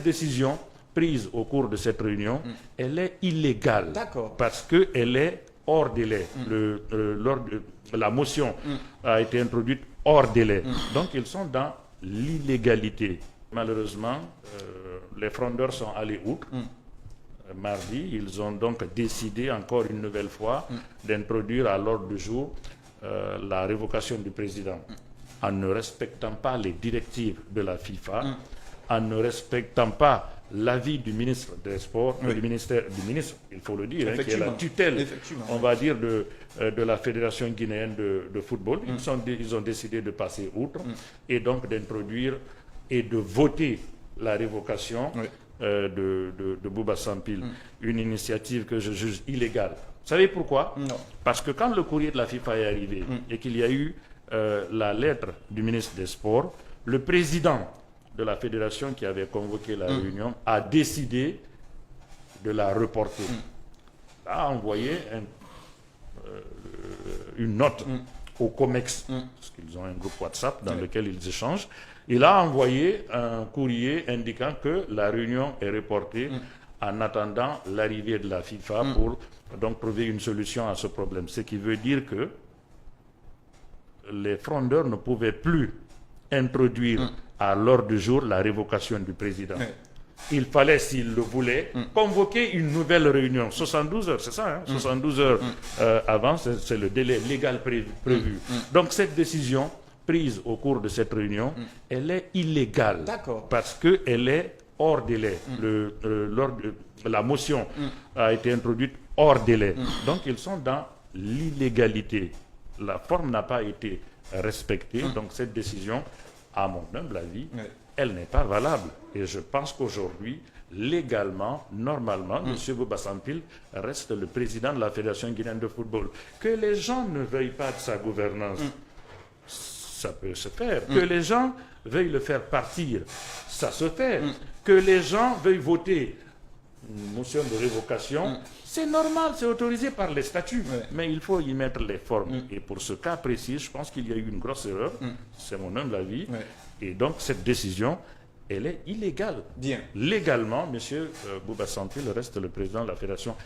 cette décision prise au cours de cette réunion, elle est illégale. Parce qu'elle est hors délai. La motion a été introduite hors délai. Donc ils sont dans l'illégalité. Malheureusement, les frondeurs sont allés outre. Mardi, ils ont donc décidé encore une nouvelle fois d'introduire à l'ordre du jour la révocation du président en ne respectant pas les directives de la FIFA, en ne respectant pas l'avis du ministre des Sports, du ministre, il faut le dire, qui est la tutelle, on va dire, de la Fédération guinéenne de football. Ils ont décidé de passer outre et donc d'introduire et de voter la révocation de Bouba Sampil, une initiative que je juge illégale. Vous savez pourquoi? Parce que quand le courrier de la FIFA est arrivé et qu'il y a eu la lettre du ministre des Sports, le président de la fédération qui avait convoqué la réunion a décidé de la reporter. A envoyé une note au COMEX, parce qu'ils ont un groupe WhatsApp dans lequel ils échangent. Il a envoyé un courrier indiquant que la réunion est reportée en attendant l'arrivée de la FIFA pour donc trouver une solution à ce problème. Ce qui veut dire que les frondeurs ne pouvaient plus introduire à l'ordre du jour la révocation du président. Il fallait, s'il le voulait, convoquer une nouvelle réunion. 72 heures, c'est ça, hein? 72 heures avant, c'est le délai légal prévu. Donc cette décision prise au cours de cette réunion, elle est illégale. Parce qu'elle est hors délai. La motion a été introduite hors délai. Donc ils sont dans l'illégalité. La forme n'a pas été respectée. Donc cette décision, à mon humble avis, elle n'est pas valable. Et je pense qu'aujourd'hui, légalement, normalement, M. Bouba Sampil reste le président de la Fédération guinéenne de football. Que les gens ne veuillent pas de sa gouvernance, ça peut se faire. Que les gens veuillent le faire partir, ça se fait. Que les gens veuillent voter une motion de révocation, c'est normal, c'est autorisé par les statuts. Mais il faut y mettre les formes. Et pour ce cas précis, je pense qu'il y a eu une grosse erreur. C'est mon humble avis. Et donc, cette décision, elle est illégale. Légalement, M. Bouba Sampil reste le président de la Fédération.